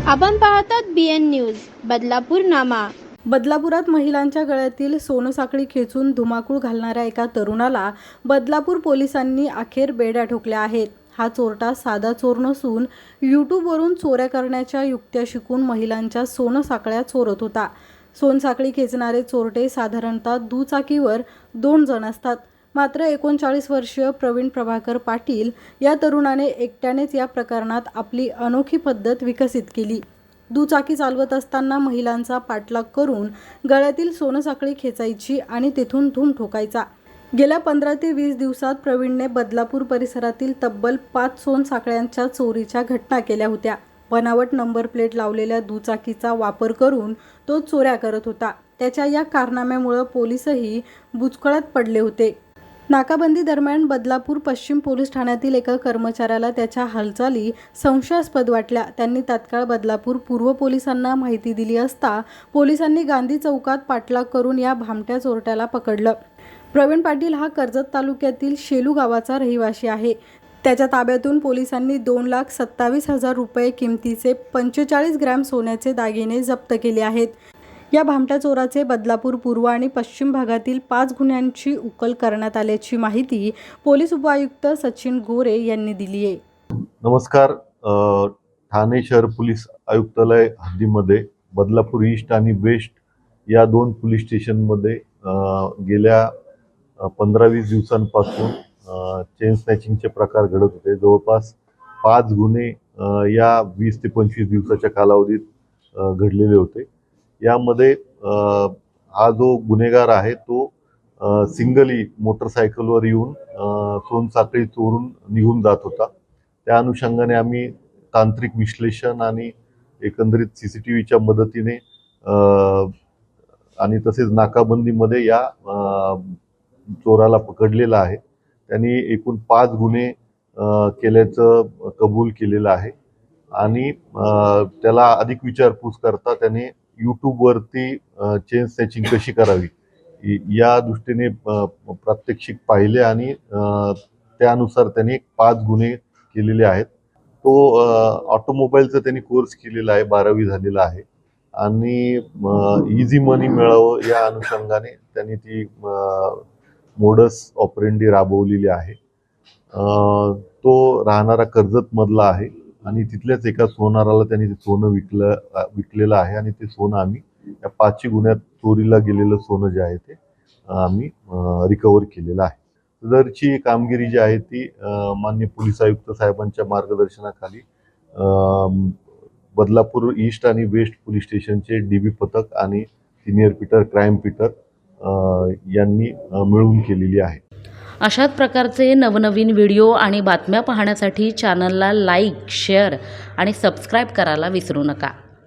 आपण पाहतात BN news Badlapur नामा। बदलापुरात महिलांच्या गळ्यातील सोनसाखळी खेचून धुमाकूळ घालणाऱ्या एका तरुणाला बदलापूर पोलिसांनी अखेर बेड्या ठोकल्या आहेत। हा चोरटा साधा चोर नसून यूट्यूबवरून चोऱ्या करण्याच्या युक्त्या शिकून महिलांच्या सोनसाखळ्या चोरत होता। सोनसाखळी खेचणारे चोरटे साधारणतः दुचाकीवर 2 जण असतात। मात्र 39 वर्षीय प्रवीण प्रभाकर पाटील या तरुणाने एकट्यानेच या प्रकरणात आपली अनोखी पद्धत विकसित केली। दुचाकी चालवत असताना महिलांचा पाठलाग करून गळ्यातील सोनसाखळी खेचायची आणि तिथून धूम ठोकायचा। गेल्या 15 ते 20 दिवसात प्रवीणने बदलापूर परिसरातील तब्बल 5 सोनसाखळ्यांच्या चोरीच्या घटना केल्या होत्या। बनावट नंबर प्लेट लावलेल्या दुचाकीचा वापर करून तो चोऱ्या करत होता। त्याच्या या कारनाम्यामुळे पोलीसही बुचकळ्यात पडले होते। नाकाबंदी दरम्यान बदलापूर पश्चिम पोलीस ठाण्यातील एका कर्मचाऱ्याला त्याच्या हालचाली संशयास्पद वाटल्या। त्यांनी तात्काळ बदलापूर पूर्व पोलिसांना माहिती दिली असता पोलिसांनी गांधी चौकात पाठलाग करून या भामट्या चोरट्याला पकडलं। प्रवीण पाटील हा कर्जत तालुक्यातील शेलू गावाचा रहिवासी आहे। त्याच्या ताब्यातून पोलिसांनी 2,27,000 रुपये किमतीचे 45 ग्रॅम सोन्याचे दागिने जप्त केले आहेत। या भामट्या चोराचे बदलापूर पूर्व आणि पश्चिम भागातील 5 गुन्ह्यांची उकल करण्यात आल्याची माहिती पोलीस उपायुक्त सचिन गोरे यांनी दिली आहे। नमस्कार। ठाणे शहर पोलीस आयुक्तालय हद्दीमध्ये बदलापूर ईस्ट आणि वेस्ट या 2 पोलीस स्टेशनमध्ये गेल्या 15-20 दिवसांपासून चेन स्नॅचिंगचे प्रकार घडत होते। जवळपास 5 गुन्हे या 20 ते 25 दिवसाच्या कालावधीत घडलेले होते। यामध्ये हा जो गुन्हेगार आहे तो सिंगली मोटरसायकलवर येऊन सोनसाखळी चोरून निघून जात होता। त्या अनुषंगाने आम्ही तांत्रिक विश्लेषण आणि एकंदरीत CCTVच्या मदतीने आणि तसेच नाकाबंदीमध्ये या चोराला पकडलेला आहे। त्यांनी एकूण 5 गुन्हे केल्याचं कबूल केलेलं आहे आणि त्याला अधिक विचारपूस करता त्याने यूट्यूबवरती चेन स्नॅचिंग कशी करावी या दृष्टीने प्रात्यक्षिक पाहिले आणि त्यानुसार त्याने 5 गुन्हे केलेले आहेत। तो ऑटोमोबाईलचा त्यांनी कोर्स केलेला आहे, 12वी झालेला आहे आणि इझी मनी मिळावं या अनुषंगाने त्यांनी ती मोडस ऑपरेंडी राबवलेली आहे। तो राहणारा कर्जत मधला आहे आणि तिथल्याच एका सोनाराला त्यांनी ते सोनं विकलेलं आहे आणि ते सोनं आम्ही या 5 गुन्ह्यात चोरीला गेलेलं सोनं जे आहे ते आम्ही रिकव्हर केलेलं आहे। सदरची कामगिरी जी आहे ती माननीय पोलीस आयुक्त साहेबांच्या मार्गदर्शनाखाली बदलापूर ईस्ट आणि वेस्ट पोलीस स्टेशनचे DB पथक आणि सिनियर पीटर क्राईम पीटर यांनी मिळून केलेली आहे। अशाच प्रकारचे नवनवीन व्हिडिओ आणि बातम्या पाहण्यासाठी चॅनलला लाईक, शेअर आणि सबस्क्राईब करायला विसरू नका।